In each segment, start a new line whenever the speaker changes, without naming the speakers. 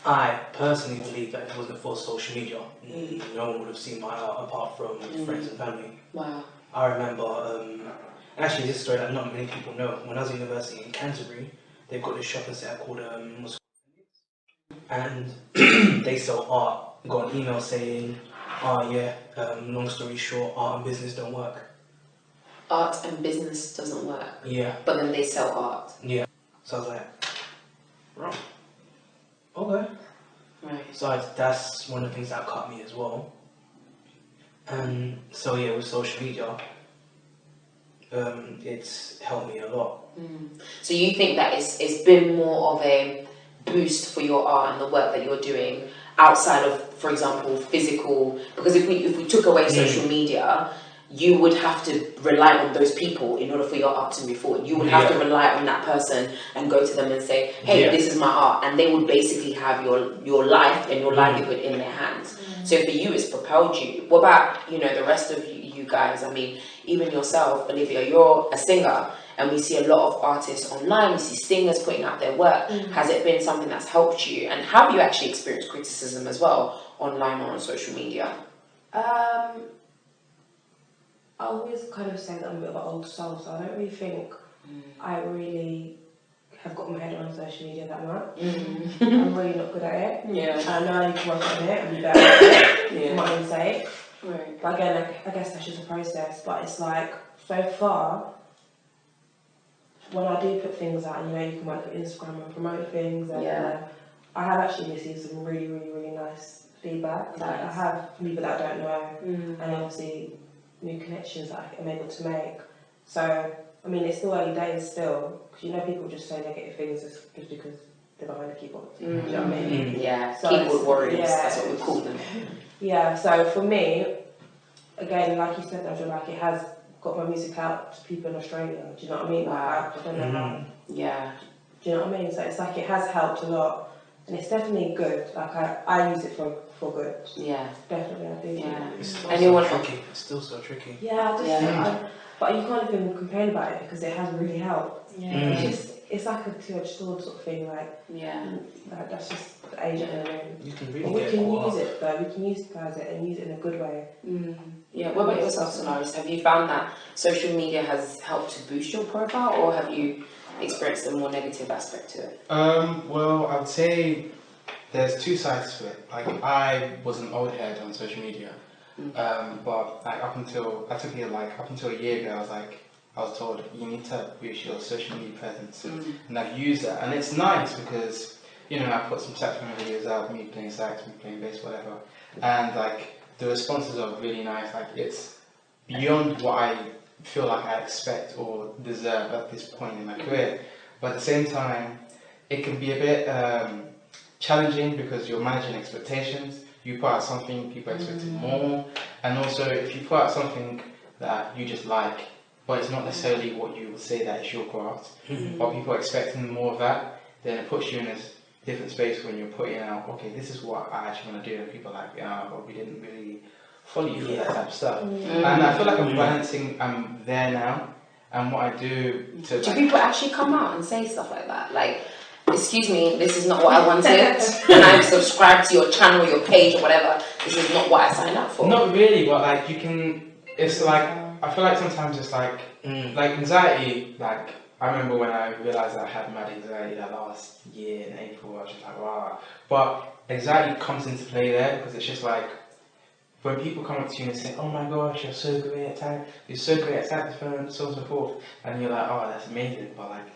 I personally believe that if it wasn't for social media, no one would have seen my art apart from friends and family.
Wow.
I remember, actually this is a story that not many people know. When I was at university in Canterbury, they've got this shopping centre called and they sell art. Got an email saying, long story short, art and business don't work.
Art and business doesn't work.
Yeah.
But then they sell art.
Yeah. So I was like, right. Okay.
Right.
So that's one of the things that cut me as well. And so yeah, with social media, it's helped me a lot.
So you think that it's been more of a boost for your art and the work that you're doing outside of, for example, physical? Because if we took away social media, you would have to rely on those people in order for your art to move forward. You would have to rely on that person and go to them and say, hey, this is my art. And they would basically have your life and your livelihood in their hands. So for you, it's propelled you. What about, the rest of you guys? I mean, even yourself, Olivia, you're a singer, and we see a lot of artists online. We see singers putting out their work. Has it been something that's helped you? And have you actually experienced criticism as well, online or on social media?
I always kind of say that I'm a bit of an old soul, so I don't really think I really have got my head on social media that much. I'm really not good at it.
Yeah.
I know I need to work on it and be better at it for my own sake.
Right.
But again, I guess that's just a process. But it's like, so far, when I do put things out, you can work with Instagram and promote things, and I have actually received some really, really, really nice feedback. Like, I have people that I don't know, and obviously new connections that I'm able to make. So, I mean, it's still early days still, because people just say negative things just because they're behind the keyboard. Do you know what I mean?
Yeah,
So
keyboard warriors, that's what we call them.
Yeah, so for me, again, like you said, Nigel, like it has got my music out to people in Australia. Do you know what I mean?
Wow.
I don't know how.
Yeah.
Do you know what I mean? So it's like it has helped a lot, and it's definitely good. Like I use it for good.
Yeah.
Definitely, I do.
Yeah.
It's still
Anyone
so tricky. It's still so tricky.
Yeah, but you can't even complain about it because it has really helped.
Yeah.
It's like a two-edged sword sort of thing. Like that's just the age that we're in.
You can really
But we
get
can
caught
use
up.
it though. We can utilize it and use it in a good way.
Yeah. What about yourself, Solaris? Have you found that social media has helped to boost your profile, or have you experienced a more negative aspect to it?
Well, I would say there's two sides to it. Like, I was an old head on social media, but like up until a year ago, I was told you need to boost your social media presence, and I've used that, and it's nice because I put some saxophone videos out, me playing sax, me playing bass, whatever, and like the responses are really nice. Like, it's beyond what I feel like I expect or deserve at this point in my career, but at the same time, it can be a bit challenging because you're managing expectations. You put out something, people expect more, and also if you put out something that you just like, but it's not necessarily what you would say that is your craft, but people are expecting more of that, then it puts you in this different space when you're putting out, okay, this is what I actually want to do, and people are like, yeah, but we didn't really follow you for that type of stuff. And I feel like I'm there now, and what I do to...
Do people actually come out and say stuff like that? Like, excuse me, this is not what I wanted, and I've subscribed to your channel, your page, or whatever. This is not what I signed up for.
Not really, but like you can. It's like I feel like sometimes it's like anxiety. Like I remember when I realized that I had mad anxiety that last year in April. I was just like, wow. But anxiety comes into play there because it's just like when people come up to you and say, "Oh my gosh, you're so great at saxophone, so on and so forth," and you're like, "Oh, that's amazing," but like,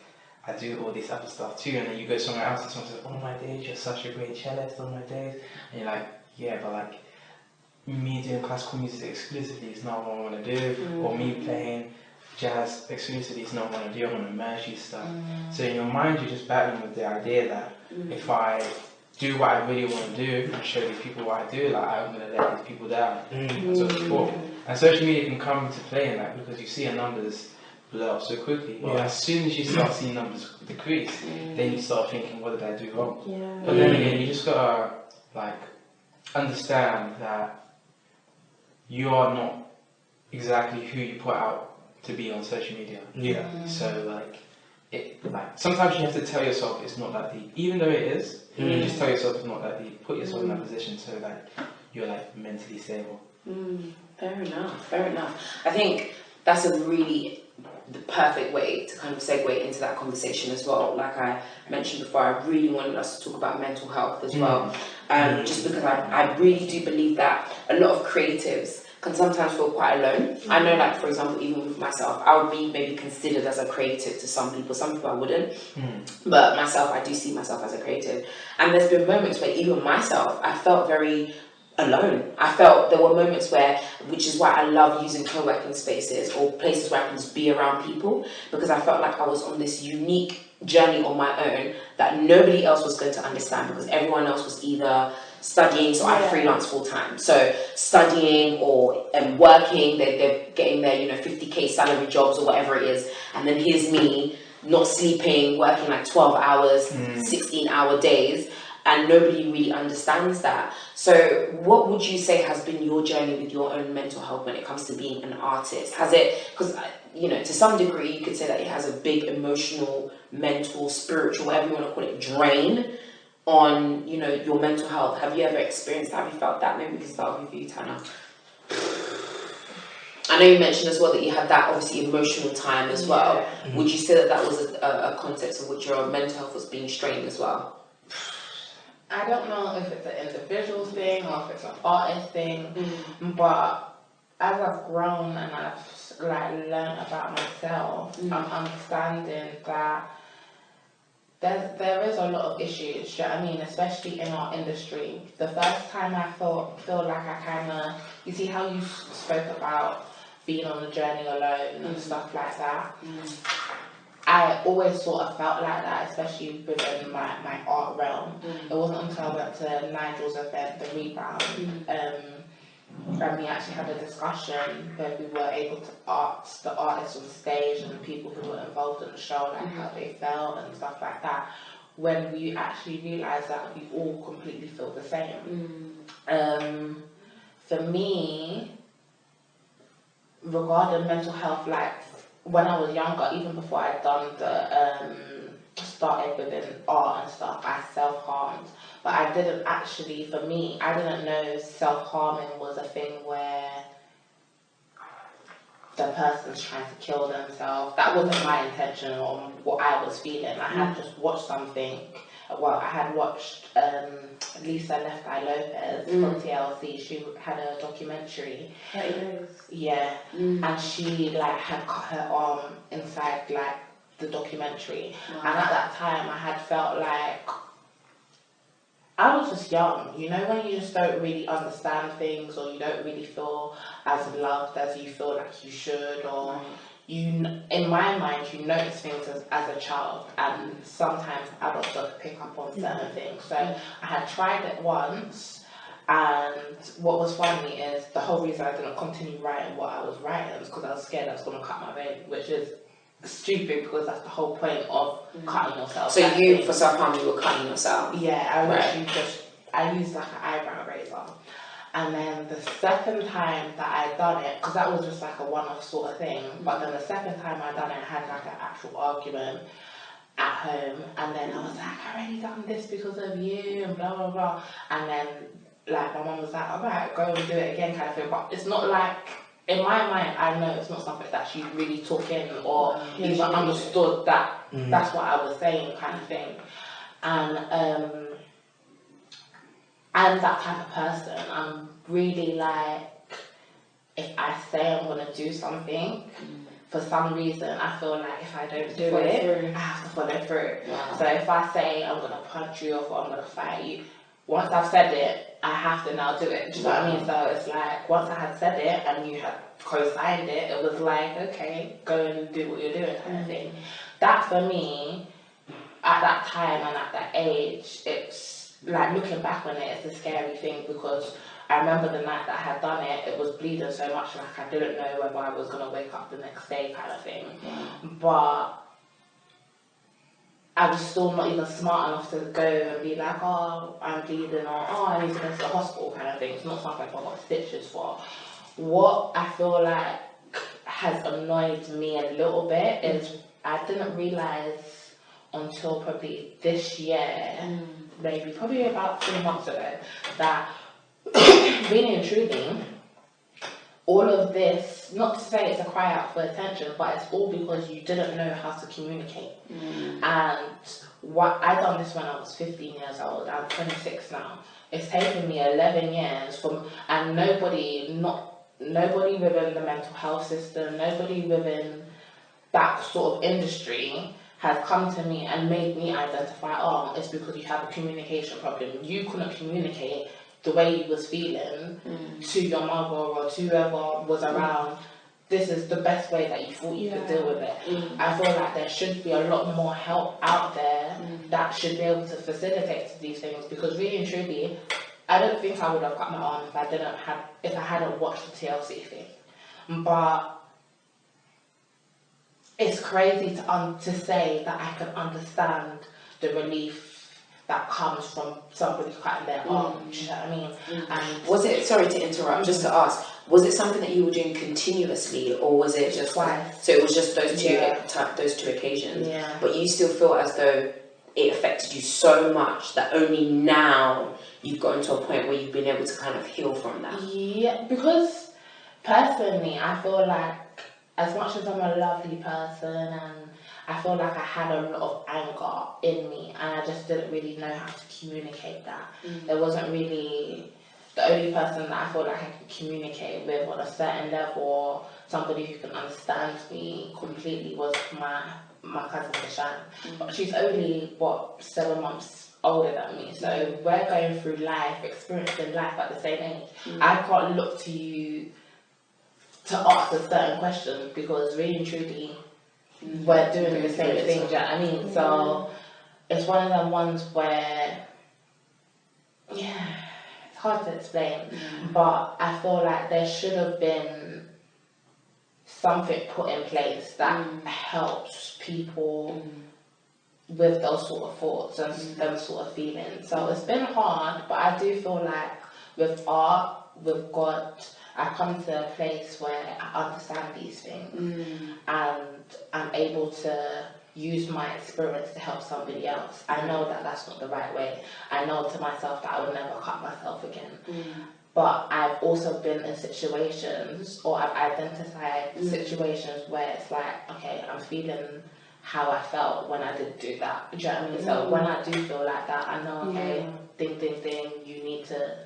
I do all this other stuff too, and then you go somewhere else and someone says, "Oh my days, you're such a great cellist, oh my days," and you're like, yeah, but like, me doing classical music exclusively is not what I want to do, or me playing jazz exclusively is not what I want to do, I want to merge these stuff. So in your mind, you're just battling with the idea that if I do what I really want to do and show these people what I do, like I'm going to let these people down, and so forth. And social media can come into play in that because you see your numbers blow up so quickly. But as soon as you start seeing numbers decrease, then you start thinking, what did I do wrong? But then again, you just gotta like understand that you are not exactly who you put out to be on social media. So like, sometimes you have to tell yourself it's not that deep, even though it is. You just tell yourself it's not that deep. Put yourself in that position so that you're like mentally stable.
Fair enough. I think that's a really the perfect way to kind of segue into that conversation as well. Like I mentioned before, I really wanted us to talk about mental health as well. Just because I really do believe that a lot of creatives can sometimes feel quite alone. I know, like, for example, even with myself, I would be maybe considered as a creative to some people I wouldn't. But myself, I do see myself as a creative. And there's been moments where even myself, I felt very alone. I felt there were moments where, which is why I love using co-working spaces or places where I can just be around people, because I felt like I was on this unique journey on my own that nobody else was going to understand, because everyone else was either studying, so I freelance full time, so studying or working, they're getting their 50k salary jobs or whatever it is, and then here's me not sleeping, working like 12 hours, 16-hour days, and nobody really understands that. So what would you say has been your journey with your own mental health when it comes to being an artist? Has it, because to some degree you could say that it has a big emotional, mental, spiritual, whatever you want to call it, drain on your mental health. Have you ever experienced that? Have you felt that? Maybe we can start with you, Tana. I know you mentioned as well that you had that obviously emotional time as well. Would you say that was a context in which your mental health was being strained as well?
I don't know if it's an individual thing or if it's an artist thing, but as I've grown and I've learned about myself, I'm understanding that there is a lot of issues. Do you know what I mean? Especially in our industry. The first time I feel like I kind of, you see how you spoke about being on the journey alone and stuff like that. I always sort of felt like that, especially within my art realm. It wasn't until I went to Nigel's event, the Rebound, and we actually had a discussion where we were able to ask the artists on stage and the people who were involved in the show, like how they felt and stuff like that, when we actually realised that we all completely feel the same. For me, regarding mental health, like, when I was younger, even before I'd done started within art and stuff, I self-harmed. But I didn't actually, for me, I didn't know self-harming was a thing where the person's trying to kill themselves. That wasn't my intention or what I was feeling. I had just watched something. Well, I had watched Lisa Left Eye Lopez from TLC. She had a documentary.
30 days.
Yeah. And she had cut her arm inside the documentary. And at that time I had felt like I was just young, when you just don't really understand things, or you don't really feel as loved as you feel like you should, or in my mind, you notice things as a child, and sometimes adults don't pick up on certain things. So I had tried it once, and what was funny is the whole reason I didn't continue writing what I was writing was because I was scared I was going to cut my vein, which is stupid because that's the whole point of cutting yourself.
So you, for self-harm, you were cutting yourself?
Yeah, I literally I used an eyebrow razor. And then the second time that I done it, because that was just a one-off sort of thing, but then the second time I done it, I had an actual argument at home, and then I was like, I already done this because of you, and blah, blah, blah. And then, my mum was like, alright, go and do it again, kind of thing. But it's not in my mind, I know it's not something that she really took in or even understood that that's what I was saying, kind of thing. And I'm that type of person. I'm really if I say I'm going to do something, for some reason, I feel like if I don't do it, I have to follow through. Wow. So if I say I'm going to punch you or I'm going to fight you, once I've said it, I have to now do it. Do you know what I mean? So it's once I had said it and you had co-signed it, it was okay, go and do what you're doing, kind of thing. That for me, at that time and at that age, it's looking back on it, it's a scary thing, because I remember the night that I had done it, it was bleeding so much, I didn't know whether I was going to wake up the next day, kind of thing. But I was still not even smart enough to go and be oh, I'm bleeding, or I need to go to the hospital, kind of thing. It's not something I got stitches for. What I feel has annoyed me a little bit is I didn't realise until probably this year, maybe probably about 3 months ago, that really and truly, all of this, not to say it's a cry out for attention, but it's all because you didn't know how to communicate. And what I done this when I was 15 years old. I'm 26 now. It's taken me 11 years and nobody within the mental health system, nobody within that sort of industry has come to me and made me identify, oh, it's because you have a communication problem. You couldn't communicate the way you was feeling to your mother or to whoever was around. This is the best way that you thought you could deal with it. I feel like there should be a lot more help out there that should be able to facilitate these things, because really and truly, I don't think I would have cut my arm if I hadn't watched the TLC thing. But it's crazy to say that I can understand the relief that comes from somebody cutting their arm. Do you know what I mean? And
was it, sorry to interrupt, just to ask, was it something that you were doing continuously, or was it just
twice?
So it was just those two occasions.
Yeah.
But you still feel as though it affected you so much that only now you've gotten to a point where you've been able to kind of heal from that.
Yeah, because personally, I feel like as much as I'm a lovely person and I feel like I had a lot of anger in me, and I just didn't really know how to communicate that. There wasn't really, the only person that I feel like I could communicate with on a certain level, somebody who can understand me completely, was my cousin Shan. But she's only 7 months older than me, so we're going through life, experiencing life at the same age. I can't look to you to ask a certain question, because really and truly, we're doing the same thing, do you know what I mean? So it's one of them ones where, it's hard to explain, but I feel like there should have been something put in place that helps people with those sort of thoughts and those sort of feelings. So it's been hard, but I do feel like with art, with God, I come to a place where I understand these things and I'm able to use my experience to help somebody else. I know that that's not the right way. I know to myself that I would never cut myself again. But I've also been in situations, or I've identified situations where it's like, okay, I'm feeling how I felt when I did do that. Do you know what I mean? So when I do feel like that, I know, okay, ding, you need to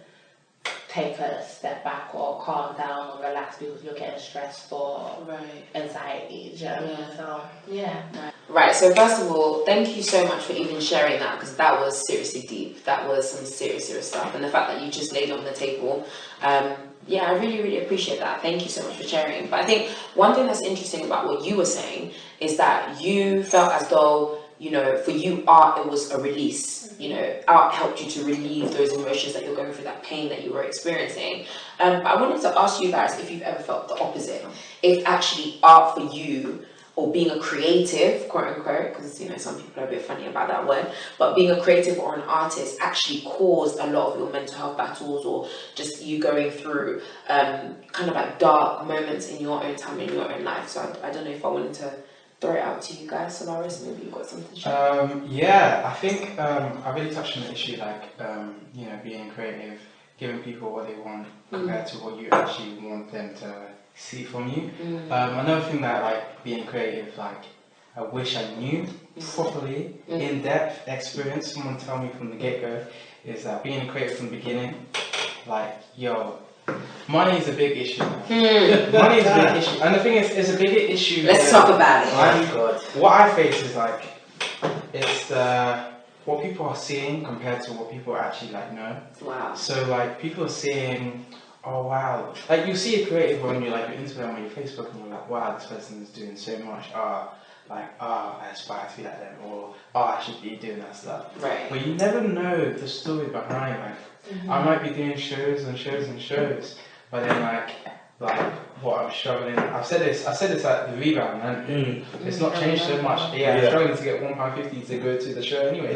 take a step back or calm down or relax because you're getting stressed or anxiety. Do you know what I mean? So, yeah.
Right, so first of all, thank you so much for even sharing that, because that was seriously deep. That was some serious stuff. And the fact that you just laid it on the table, I really appreciate that. Thank you so much for sharing. But I think one thing that's interesting about what you were saying is that you felt as though, for you, art, it was a release. Art helped you to relieve those emotions that you're going through, that pain that you were experiencing. But I wanted to ask you guys if you've ever felt the opposite. If actually art for you, or being a creative, quote unquote, because some people are a bit funny about that word, but being a creative or an artist actually caused a lot of your mental health battles, or just you going through kind of like dark moments in your own time, in your own life. So I don't know if I wanted to throw it out to you guys. Solaris, maybe you've got something to share.
I think I really touched on the issue, like being creative, giving people what they want compared to what you actually want them to see from you. Another thing that, like, being creative, like, I wish I knew properly, in-depth experience, someone tell me from the get-go, is that being creative from the beginning, like, money is a big issue. Money is a big issue. And the thing is, it's a bigger issue.
Let's talk about it.
What I face is, like, it's what people are seeing compared to what people actually, like, know.
Wow. So,
like, people are seeing, oh wow, like you see a creative on your Instagram or your Facebook, and you're like, wow, this person is doing so much. I aspire to be like them, or I should be doing that stuff.
Right.
But you never know the story behind. I might be doing shows, but then like what I'm struggling. I said this at the Rebound, and it's not changed so much. I'm struggling to get £1.50 to go to the show anyway.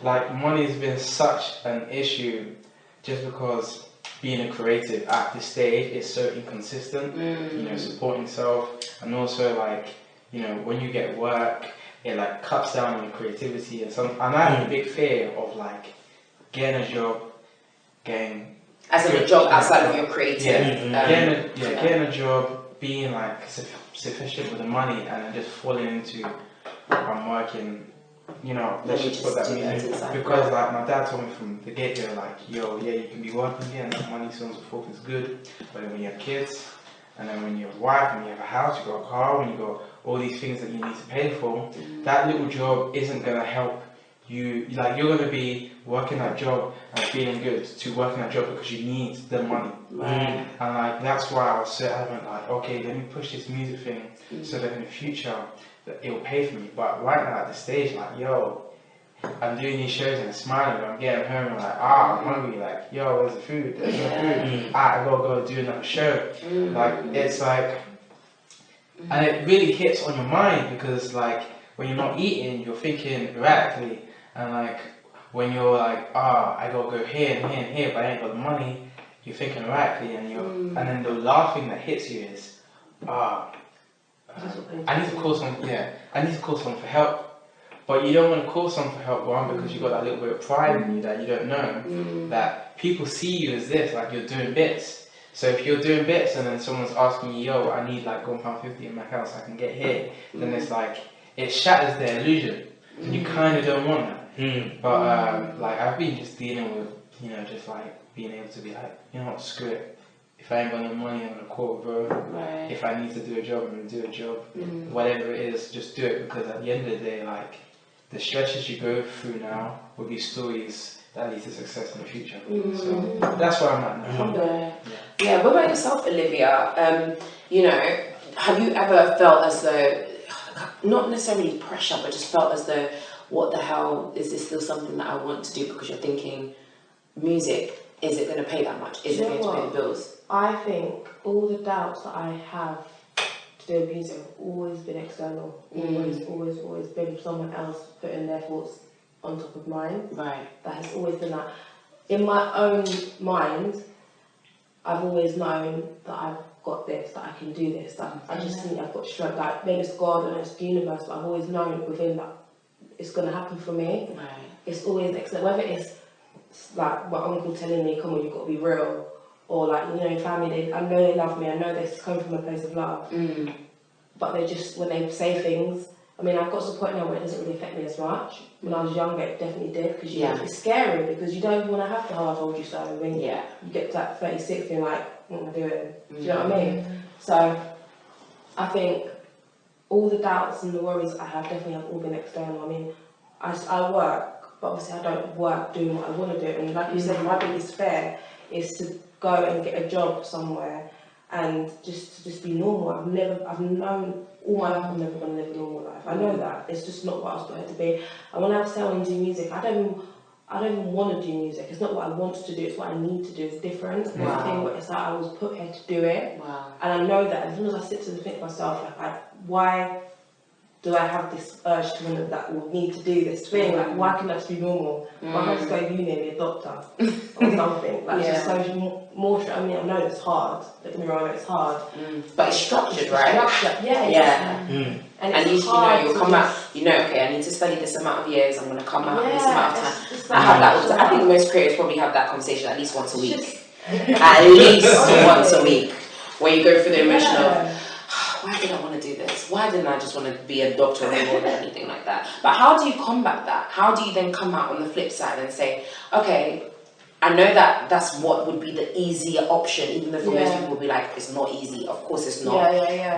Like money's been such an issue, just because being a creative at this stage is so inconsistent, supporting self, and also you know, when you get work, it like cuts down on your creativity and I have a big fear of like getting a job, getting
as in a job outside of your creative.
Getting a job, being like sufficient with the money, and then just falling into I'm working. You know, let's just put that music because like my dad told me from the get go, like, yo, yeah, you can be working here and that money, so on and so forth is good, but then when you have kids, and then when you have a wife, and you have a house, you got a car, when you got all these things that you need to pay for, that little job isn't gonna help you. Like, you're gonna be working that job and feeling good to working that job because you need the money. And like that's why I was so adamant, like, okay, let me push this music thing so that in the future that it will pay for me. But right now at this stage, like, yo, I'm doing these shows and I'm smiling, and I'm getting home and like, I'm hungry, like, yo, where's the food? There's no food. I gotta go do another show. Like, it's like, and it really hits on your mind because like when you're not eating, you're thinking erratically, and like when you're like, I gotta go here and here and here, but I ain't got the money, you're thinking erratically, and and then the last thing that hits you is, I need to call someone for help. But you don't want to call someone for help, one, because you've got that little bit of pride in you that you don't know that people see you as this, like you're doing bits. So if you're doing bits and then someone's asking you, yo, I need like £1.50 in my house, I can get here, then it's like, it shatters their illusion. And you kind of don't want that. But like I've been just dealing with, you know, just like being able to be like, you know what, screw it. If I ain't got no money, I'm gonna call bro. If I need to do a job, I'm gonna do a job. Whatever it is, just do it, because at the end of the day, like, the stretches you go through now will be stories that lead to success in the future. So that's where I'm at now.
Yeah. What about yourself, Olivia? You know, have you ever felt as though, not necessarily pressure, but just felt as though, what the hell, is this still something that I want to do? Because you're thinking, music, is it going to pay that much? Is it going to pay the bills?
I think all the doubts that I have to do with music have always been external. Always been someone else putting their thoughts on top of mine. That has always been that. In my own mind, I've always known that I've got this, that I can do this, that I just think I've got strength, like maybe it's God and it's the universe, but I've always known within that it's going to happen for me. It's always excellent, whether it's like my uncle telling me, come on, you've got to be real, or like, you know, family, I know they love me, I know they come from a place of love, but they just, when they say things, I mean, I've got to the point now where it doesn't really affect me as much. When I was younger, it definitely did, because it's scary, because you don't even want to have the "oh, I told you so" when you get to that 36 and you're like, what am I doing? Do you know what I mean? So I think all the doubts and the worries I have definitely have all been external. I mean, I work, but obviously I don't work doing what I want to do. And like you said, my biggest fear is to go and get a job somewhere and just be normal. I've known all my life I'm never going to live a normal life. I know that. It's just not what I was going to be. And when I say I want to do music, I don't even want to do music. It's not what I want to do, it's what I need to do. It's different. It's a thing where it's like I was put here to do it. And I know that as soon as I sit and think to myself, like, why do I have this urge to want that will need to do this thing? Like, why can that just be normal? Why can't I just go to uni and be a doctor or something? Like, just so more. I mean, I know it's hard. Don't get me wrong, it's hard.
But it's structured, right?
And
at least you know you'll come out. You know, okay, I need to study this amount of years. I'm going to come out in this amount of time. I have that. I think most creators probably have that conversation at least once a week. At least once a week, where you go through the emotion of, why did I want to do this? Why didn't I just want to be a doctor or anything like that? But how do you combat that? How do you then come out on the flip side and say, okay, I know that that's what would be the easier option, even though for most people will be like, it's not easy. Of course it's not.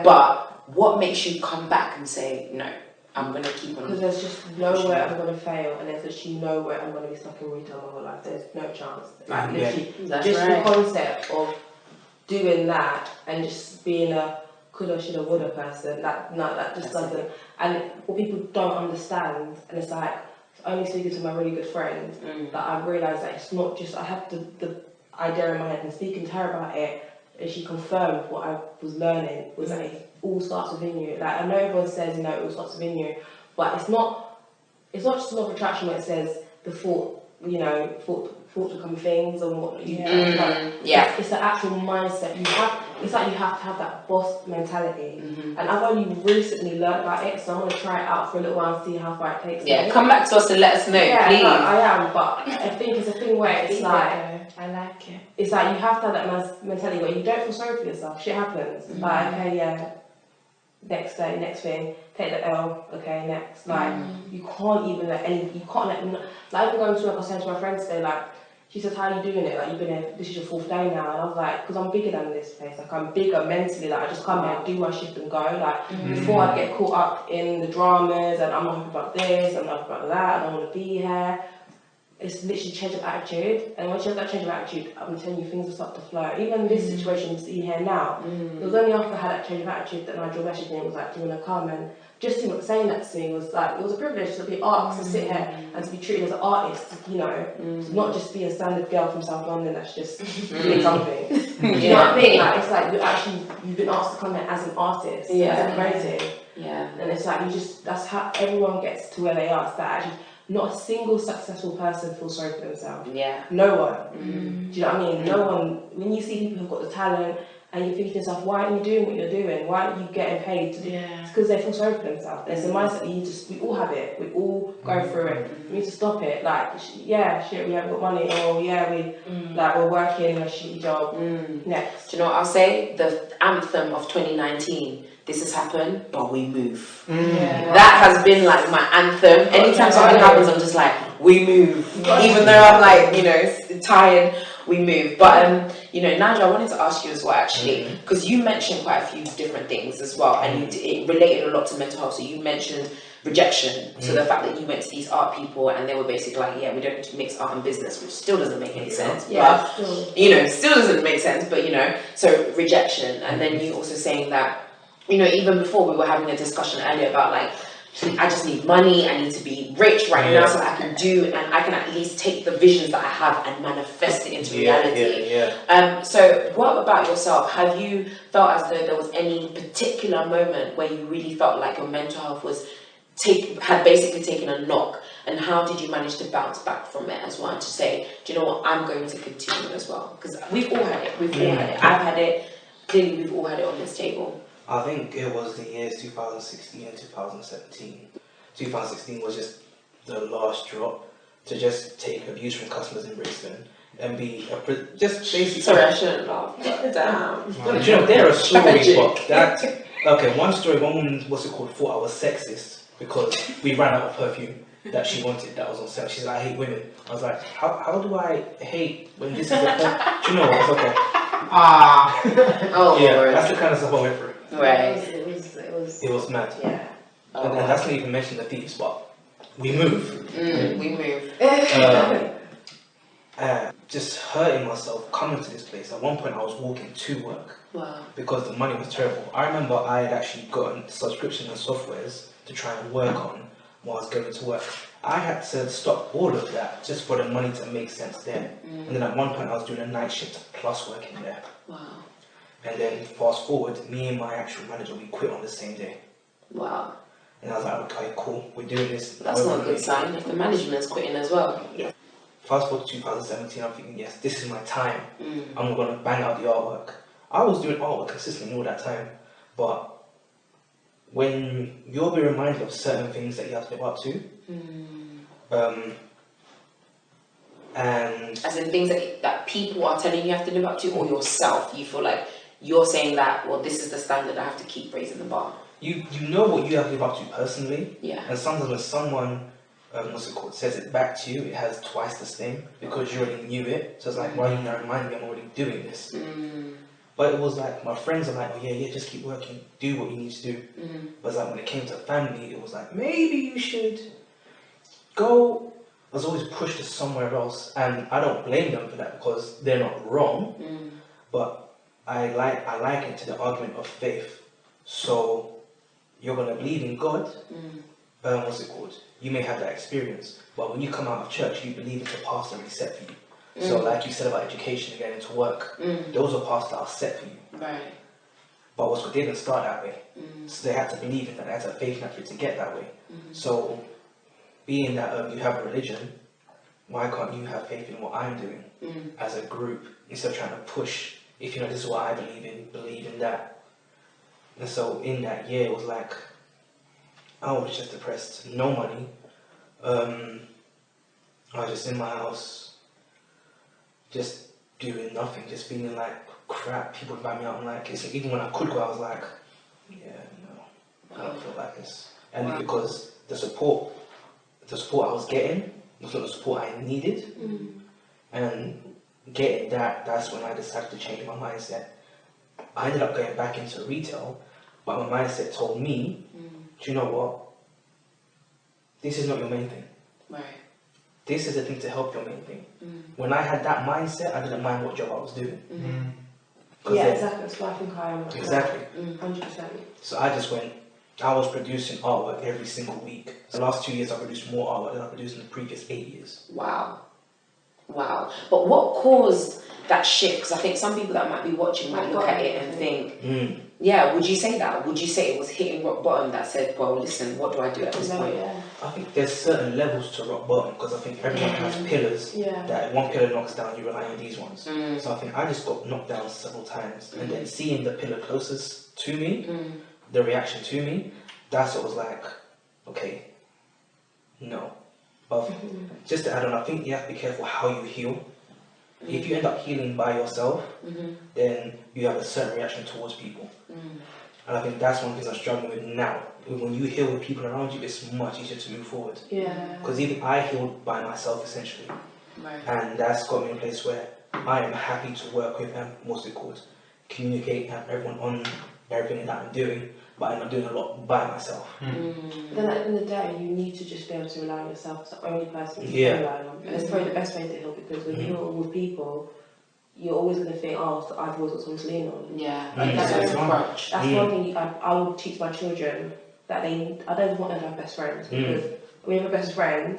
But what makes you come back and say, no, I'm going to keep on?
Because there's just nowhere I'm going to fail, and there's literally nowhere I'm going to be stuck in retail my whole life. There's no chance. Like, literally, the concept of doing that and just being a coulda, shoulda, woulda person, that just doesn't. And what people don't understand, and it's like, only speaking to my really good friend, that I realised that it's not just, I had the idea in my head, and speaking to her about it, and she confirmed what I was learning, was that it all starts within you. Like, I know everyone says, you know, it all starts within you, but it's not just a law of attraction where it says the thought you know, thought to come things and what you it's the actual mindset you have. It's like you have to have that boss mentality, and I've only recently learned about it, so I'm gonna try it out for a little while and see how far it takes me.
Come back to us and let us know, please.
No, I am, but I think it's a thing where it's like
I like it.
It's like you have to have that mentality where you don't feel sorry for yourself. Shit happens. Like, okay, yeah, next day, next thing, take the L, okay, next. Like, you can't even let like, even going to work, I was saying to my friend today, like, she said, how are you doing it? Like, you've been here, this is your 4th day now. And I was like, because I'm bigger than this place. Like, I'm bigger mentally. Like, I just come here, do my shift and go. Like, before I get caught up in the dramas and I'm not happy about this, I'm not happy about that, I don't want to be here. It's literally change of attitude, and once you have that change of attitude, I'm telling you, things will start to flow. Even this situation you see here now, it was only after I had that change of attitude that Nigel messaged me and was like, do you want to come? And just him saying that to me was like, it was a privilege to be asked to sit here and to be treated as an artist, you know, to not just be a standard girl from South London that's just doing something. Do you know what I mean? Like, it's like you've been asked to come here as an artist, as a creative. And it's like, that's how everyone gets to where they are. It's that actually, not a single successful person feels sorry for themselves. No one. Do you know what I mean? No one. When you see people who've got the talent and you think to yourself, why aren't you doing what you're doing? Why aren't you getting paid? It's because they feel sorry for themselves. There's a mindset that we all have it. We all go through it. We need to stop it. Like, we haven't got money. Oh, yeah, we're working a shitty job. Next.
Do you know what I'll say? The anthem of 2019. This has happened, but we move. That has been like my anthem. Anytime something happens, I'm just like, we move. Even though I'm like, you know, tired, we move. But, you know, Nigel, I wanted to ask you as well, actually, because you mentioned quite a few different things as well, and it related a lot to mental health. So you mentioned rejection. So the fact that you went to these art people and they were basically like, we don't mix art and business, which still doesn't make any sense. But, you know, still doesn't make sense, but, you know, so rejection. And then you also saying that, you know, even before we were having a discussion earlier about like, I just need money, I need to be rich right now so that I can do, and I can at least take the visions that I have and manifest it into reality. So what about yourself? Have you felt as though there was any particular moment where you really felt like your mental health had basically taken a knock, and how did you manage to bounce back from it as well, and to say, do you know what, I'm going to continue as well? Because we've all had it, I've had it, clearly we've all had it on this table.
I think it was the years 2016 and 2017. 2016 was just the last drop to just take abuse from customers in Brixton and be just basically.
Sorry, I shouldn't laugh. Damn.
You know, there are stories, but that. Okay, one story. One woman, thought I was sexist because we ran out of perfume that she wanted that was on sale. She said, I hate women. I was like, how do I hate when this is a do you know what? It's okay. That's the kind of stuff I went through.
Right.
It
was mad.
Yeah.
And then that's not even mentioning the thieves, but we move.
We move.
Just hurting myself coming to this place. At one point I was walking to work.
Wow.
Because the money was terrible. I remember I had actually gotten subscription and softwares to try and work on while I was going to work. I had to stop all of that just for the money to make sense there. And then at one point I was doing a night shift plus working there.
Wow.
And then fast forward, me and my actual manager, we quit on the same day.
Wow.
And I was like, okay, cool, we're doing this.
That's not a good sign if the management's quitting as well.
Yeah. Fast forward to 2017, I'm thinking, yes, this is my time. I'm going to bang out the artwork. I was doing artwork consistently all that time, but when you'll be reminded of certain things that you have to live up to, and
as in things that people are telling you have to live up to, or yourself, you feel like you're saying that, well, this is the standard, I have to keep raising the bar.
You know what you have to live up to personally,
and
sometimes when someone says it back to you, it has twice the sting because you already knew it. So it's like, why are you not reminding me I'm already doing this? But it was like, my friends are like, oh yeah, just keep working, do what you need to do. But it's like when it came to family, it was like, maybe you should go. I was always pushed to somewhere else, and I don't blame them for that because they're not wrong. But I liken it to the argument of faith. So you're gonna believe in God. You may have that experience, but when you come out of church, you believe it's a path already set for you. So like you said about education and getting into work, those are paths that are set for you.
Right.
But they didn't start that way. So they had to believe in that, they had to have faith in that for it to get that way. So being that you have a religion, why can't you have faith in what I'm doing as a group instead of trying to push, if you know this is what I believe in that. And so in that year, it was like, I was just depressed, no money. I was just in my house, just doing nothing, just feeling like crap. People invite me out, and like, even when I could go, I was like, yeah, no, I don't feel like this. And because the support I was getting was not the support I needed, and getting that's when I decided to change my mindset. I ended up going back into retail, but my mindset told me, do you know what? This is not your main thing.
Right.
This is the thing to help your main thing. When I had that mindset, I didn't mind what job I was doing.
Yeah, exactly. That's why I think I am.
Exactly.
100%.
So I just went, I was producing artwork every single week. The last 2 years I produced more artwork than I produced in the previous 8 years.
Wow. But what caused that shift? Because I think some people that might be watching might look at it and think, yeah, would you say that? Would you say it was hitting rock bottom that said, well, listen, what do I do at this point?
Yeah.
I think there's certain levels to rock bottom, because I think everyone has pillars that if one pillar knocks down, you rely on these ones. So I think I just got knocked down several times, and then seeing the pillar closest to me, the reaction to me, that's what was like, okay, no. But just to add on, I think you have to be careful how you heal. If you end up healing by yourself, then you have a certain reaction towards people. And I think that's one thing I'm struggling with now. When you heal with people around you, it's much easier to move forward.
Yeah.
Because even I healed by myself, essentially. And that's got me in a place where I am happy to work with and what's it called? Communicate and everyone on everything that I'm doing, but I'm not doing a lot by myself.
Then at the end of the day, you need to just be able to rely on yourself as the only person you can rely on. And it's probably the best way to heal, because when you're with people, you're always going to think, oh, so I've always got someone to lean on.
Yeah,
that's one thing I would teach my children, that I don't want them to have best friends, because when you have a best friend,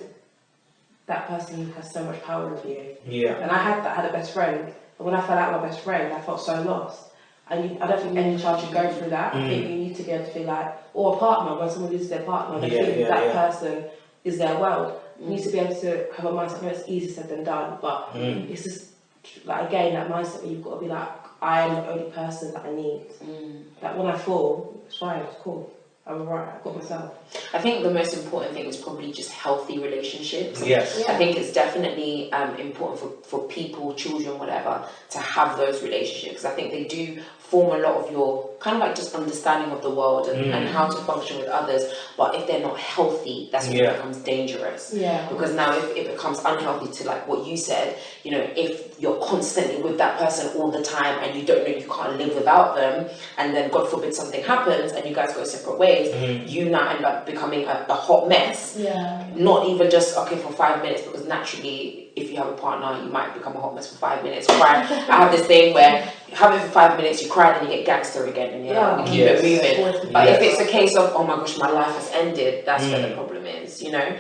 that person has so much power over you.
Yeah.
And I had a best friend, and when I fell out with my best friend, I felt so lost. And I don't think any child should go through that. I think you need to be able to feel like, or a partner, when someone loses their partner, they think that person is their world. You need to be able to have a mindset. I know it's easier said than done, but it's just, like, again, that mindset where you've got to be like, I am the only person that I need. Like, when I fall, it's fine, it's cool. I'm alright, I've got myself.
I think the most important thing is probably just healthy relationships.
Yes.
I think it's definitely important for people, children, whatever, to have those relationships. I think they do form a lot of your kind of like just understanding of the world and how to function with others. But if they're not healthy, that's when it becomes dangerous.
Yeah.
Because now if it becomes unhealthy, to like what you said, you know, if you're constantly with that person all the time and you don't know, you can't live without them, and then God forbid something happens and you guys go separate ways, you now end up becoming a hot mess.
Yeah.
Not even just, okay, for 5 minutes, because naturally, if you have a partner, you might become a hot mess for 5 minutes. Cry. I have this thing where you have it for 5 minutes, you cry, then you get gangster again, and we keep it moving. But if it's a case of, oh my gosh, my life has ended, that's where the problem is, you know.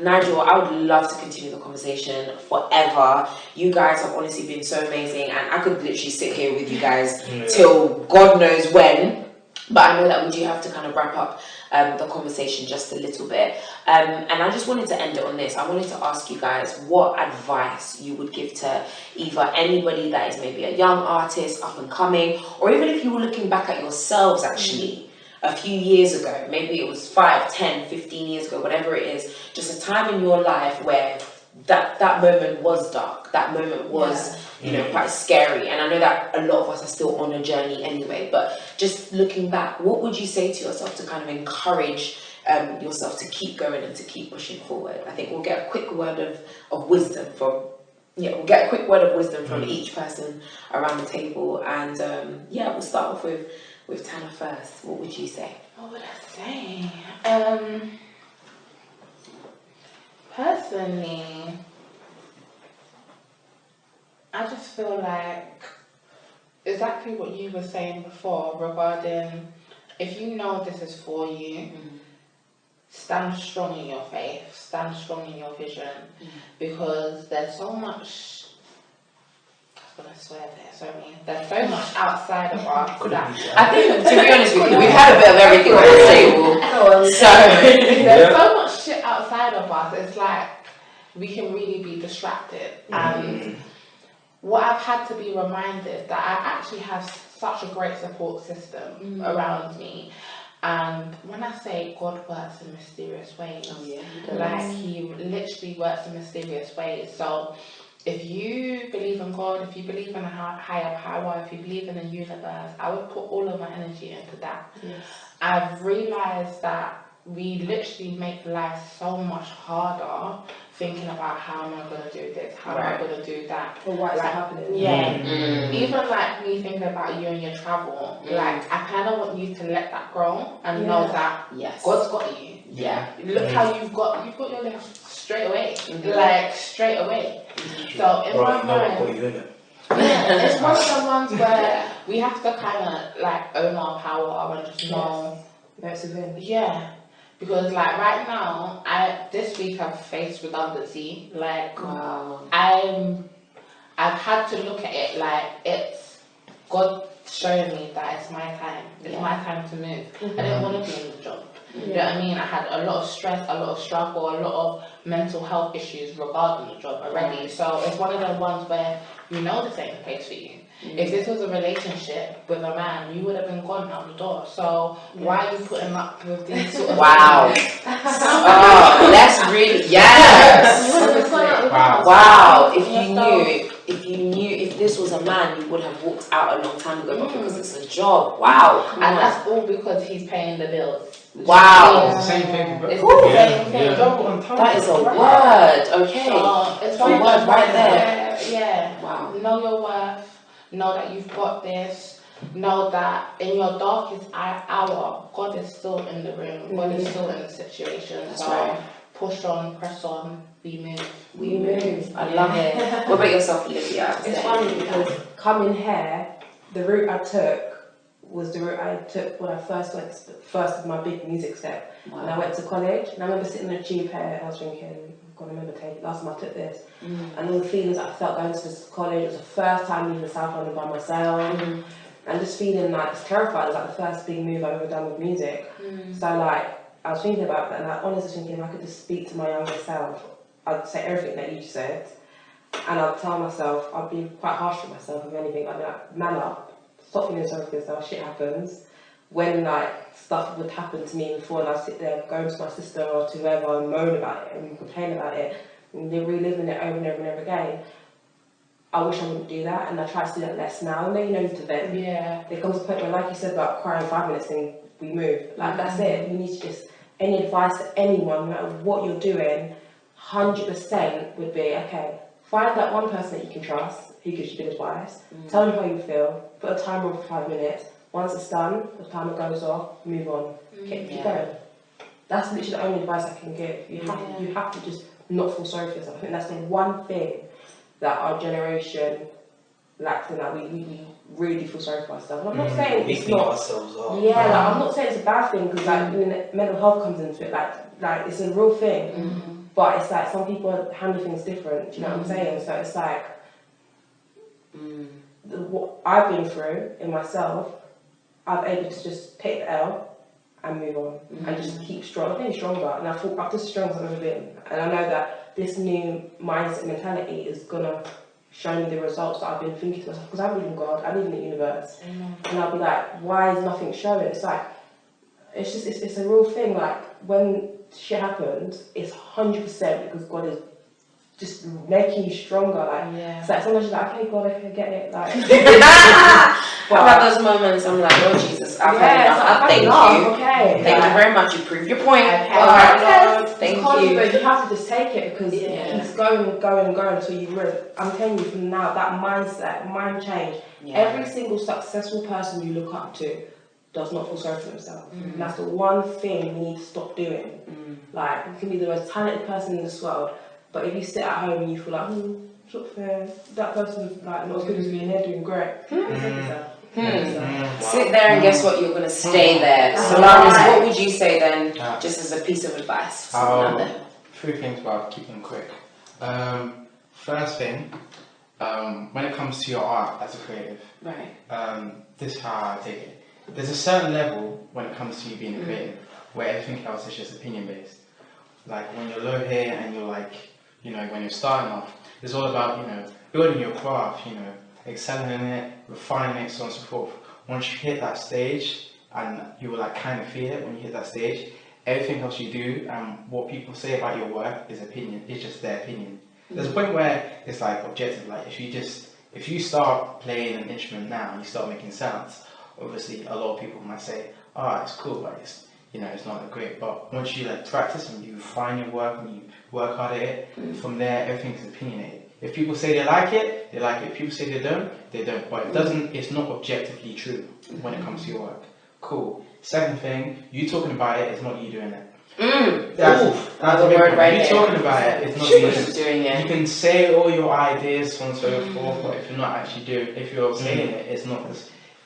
Nigel, I would love to continue the conversation forever. You guys have honestly been so amazing, and I could literally sit here with you guys till God knows when. But I know that we do have to kind of wrap up the conversation just a little bit. And I just wanted to end it on this. I wanted to ask you guys what advice you would give to either anybody that is maybe a young artist, up and coming, or even if you were looking back at yourselves actually a few years ago, maybe it was 5, 10, 15 years ago, whatever it is, just a time in your life where that moment was dark, that moment was you know, quite scary. And I know that a lot of us are still on a journey anyway, but just looking back, what would you say to yourself to kind of encourage yourself to keep going and to keep pushing forward? I think we'll get a quick word of wisdom from each person around the table. And we'll start off with Tana first. What would you say?
What would I say? Personally, I just feel like exactly what you were saying before regarding, if you know this is for you, stand strong in your faith, stand strong in your vision, because there's so much, I was going to swear there, sorry, there's so much outside of us that,
I think, to be honest with you, we've had a bit of everything on the table, so
there's so much shit outside of us. It's like, we can really be distracted. And what I've had to be reminded that I actually have such a great support system around me. And when I say God works in mysterious ways, like he literally works in mysterious ways. So if you believe in God, if you believe in a higher power, if you believe in the universe, I would put all of my energy into that.
Yes.
I've realised that we literally make life so much harder thinking about how am I going to do this, how am I going to do that.
Or why is it happening?
Yeah. Even like me thinking about you and your travel, like I kind of want you to let that grow and know that God's got you.
Yeah.
Look how you've got your life straight away. Like straight away. So in my mind, it's one of the ones where we have to kind of like own our power and just know.
That's a win.
Yeah. Because like right now, this week I've faced redundancy. Like I've had to look at it like it's God showing me that it's my time. It's my time to move. I didn't want to be in the job. You know what I mean? I had a lot of stress, a lot of struggle, a lot of mental health issues regarding the job already. So it's one of the ones where you know this ain't the place for you. If this was a relationship with a man, you would have been gone out the door. So why are you putting up with these sort of things?
Oh, that's really Wow. If this was a man, you would have walked out a long time ago, but because it's a job. Wow.
And that's all because he's paying the bills.
Wow.
It's the same thing.
It's the same thing.
That is a word. Okay.
So it's
a word right there.
Yeah.
Wow.
Know your worth. Know that you've got this. Know that in your darkest hour, God is still in the room. God is still in the situation.
That's
so
right.
push on, press on, we move.
I love it. What about yourself, Olivia?
It's funny because coming here, the route I took was the route I took when I first went, first of my big music step. When I went to college, and I remember sitting in a tube here and I was thinking, God, I remember taking last time I took this. And all the feelings that I felt going to this college, it was the first time leaving South London by myself. And just feeling like it's terrified. It was like the first big move I've ever done with music. So like, I was thinking about that and I honestly thinking if I could just speak to my younger self, I'd say everything that you said. And I'd tell myself, I'd be quite harsh with myself if anything. I'd be like, man up, stop feeling sorry for yourself, shit happens. When like stuff would happen to me before and I'd sit there going to my sister or to whoever and moan about it and complain about it and they're reliving it over and over and over again. I wish I wouldn't do that and I try to do that less now. And then you know to vent.
Yeah.
There comes a point where like you said about crying 5 minutes and we move. Like that's it. You need to just, any advice to anyone, no matter what you're doing, 100% would be, okay, find that one person that you can trust who gives you good advice, tell them how you feel, put a timer on for 5 minutes. Once it's done, the timer goes off, move on, keep going. That's literally the only advice I can give. You have to just not feel sorry for yourself. I think that's the one thing that our generation lacks in that we really feel sorry for ourselves. I'm not saying it's not.
Ourselves up.
Yeah, like, I'm not saying it's a bad thing because like mental health comes into it. Like it's a real thing. But it's like some people handle things different. Do you know what I'm saying? So it's like what I've been through in myself. I'm able to just take the L and move on and just keep strong. I'm getting stronger and I feel I'm just as strong as I've ever been. And I know that this new mindset mentality is gonna show me the results that I've been thinking to myself because I believe in God, I believe in the universe. And I'll be like, why is nothing showing? It's like, it's a real thing. Like when shit happens, it's 100% because God is just making you stronger. Like it's like sometimes you're like, okay, God, I can get it. Like
How about those moments I'm like, oh Jesus, I've had enough. Thank you.
Okay.
Thank you very much. You proved your point.
Thank you. But you have to just take it because he's going and going and going until you realize. I'm telling you from now, that mindset, mind change. Every single successful person you look up to does not feel sorry for themselves. And that's the one thing we need to stop doing. Like, you can be the most talented person in this world, but if you sit at home and you feel like, it's not fair, that person's like not as good as me and they're doing great.
Sit there and guess what? You're going to stay there. So, Lawrence, what would you say then, just as a piece of advice?
Three things about keeping quick. First thing, when it comes to your art as a creative, this is how I take it. There's a certain level when it comes to you being a creative where everything else is just opinion based. Like when you're low here and you're like, you know, when you're starting off, it's all about, you know, building your craft, you know, excelling in it, refining it, so on and so forth. Once you hit that stage, and you will like kind of feel it when you hit that stage, everything else you do and what people say about your work is opinion. It's just their opinion. There's a point where it's like objective. Like if you start playing an instrument now and you start making sounds, obviously a lot of people might say, "Oh, it's cool, but it's, you know, it's not that great." But once you like practice and you refine your work and you work hard at it, from there everything is opinionated. If people say they like it, they like it. If people say they don't, they don't. But it doesn't. It's not objectively true when it comes to your work. Cool. Second thing, you talking about it is not you doing it. That's a big one.
Right
you
there.
talking about it is not you
doing it.
You can say all your ideas, so on and so forth, but if you're not actually doing, if you're saying it,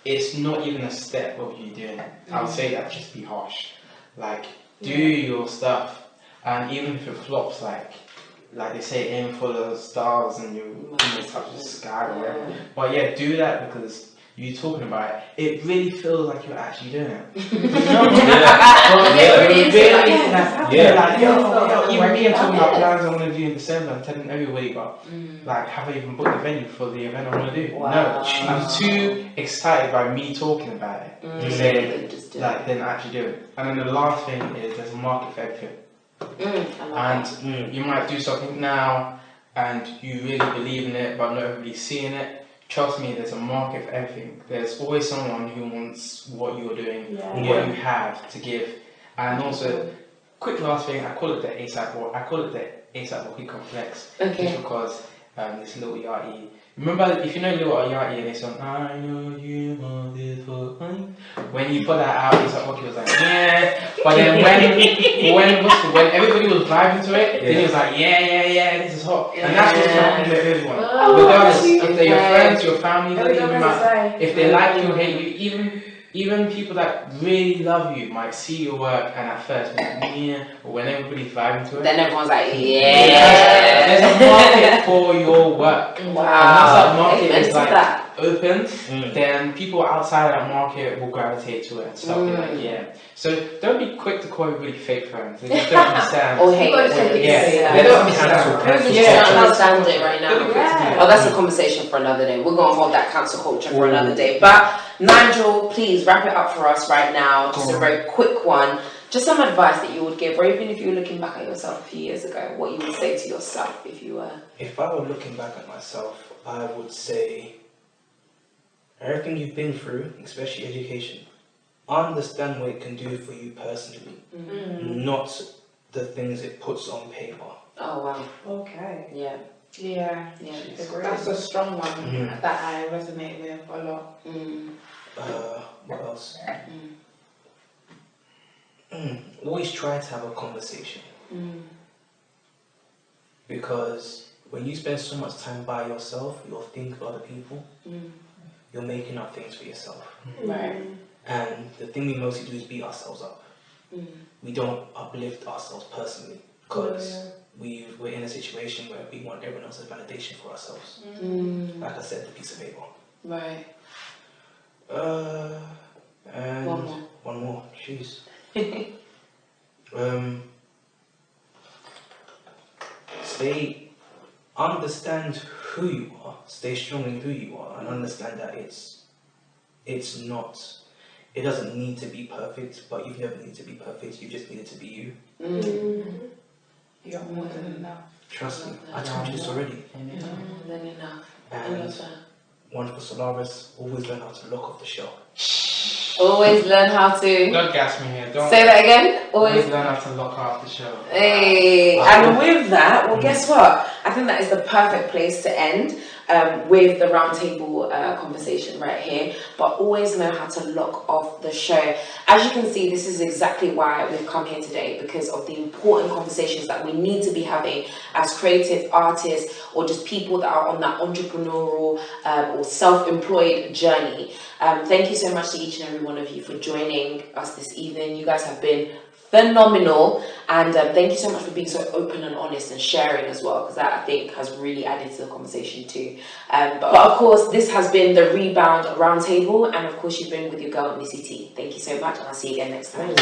it's not even a step of you doing it. I would say that, just be harsh. Like, do your stuff, and even if it flops, like they say, aim for the stars and you touch the sky or whatever. But yeah, do that because you talking about it. It really feels like you're actually doing it. Even me, I'm talking about plans I want to do in December. I'm telling everybody, but like, have I even booked the venue for the event I want to do?
Wow.
No, I'm too excited by me talking about it to say, like, then actually do it. And then the last thing is there's a market for everything. And you might do something now and you really believe in it, but not everybody's seeing it. Trust me, there's a market for everything. There's always someone who wants what you're doing, what you have to give. And also, quick last thing, I call it the ASAP Rocky complex. Just because this Lil Yachty. Remember, if you know Lil Yachty and his song, I know you want this for money. When you put that out, ASAP Rocky was like, yeah. But then when everybody was vibing to it, then he was like, yeah, this is hot. And that's what's happening with everyone. Regardless, if they're your friends, your family, doesn't even matter. If they like you or hate you, even people that really love you might see your work and at first be like, yeah, but when everybody's vibing to it,
then everyone's like, yeah.
There's a market for your work.
Wow.
And once that market is like open,
Mm.
then people outside that market will gravitate to it and stuff. Like, yeah. So don't be quick to call everybody fake friends. They just don't understand.
Or hate
They don't understand.
don't understand it right now.
Yeah.
Oh, that's a conversation for another day. We're going to hold that cancel culture for another day. But Nigel, please wrap it up for us right now. Just a very quick one. Just some advice that you would give, or even if you were looking back at yourself a few years ago, what you would say to yourself if you were.
If I were looking back at myself, I would say everything you've been through, especially education, understand what it can do for you personally, not the things it puts on paper.
Oh, wow.
Okay.
Yeah.
Yeah, that's a strong one that I resonate with a lot.
What else? Always try to have a conversation. Because when you spend so much time by yourself, you're thinking of other people, you're making up things for yourself.
Right.
And the thing we mostly do is beat ourselves up. We don't uplift ourselves personally because we're in a situation where we want everyone else's validation for ourselves. Like I said, the piece of paper.
Right.
And one more. Jeez. Understand who you are. Stay strong in who you are, and understand that it's not. It doesn't need to be perfect, but you've never needed to be perfect. You just needed to be you.
You're more than enough.
Trust me. I told you this already.
Then enough.
And one for Solaris, always learn how to lock off the shell.
Always learn how to.
Don't gas me here. Don't
Say that again.
always learn how to lock off the show.
Hey, and with that, well, guess what? I think that is the perfect place to end with the roundtable conversation right here. But always know how to lock off the show. As you can see, this is exactly why we've come here today, because of the important conversations that we need to be having as creative artists or just people that are on that entrepreneurial or self-employed journey. Thank you so much to each and every one of you for joining us this evening. You guys have been phenomenal, and thank you so much for being so open and honest and sharing as well, because that I think has really added to the conversation too. But of course, this has been the Rebound Roundtable, and of course you've been with your girl Missy T. Thank you so much, and I'll see you again next time.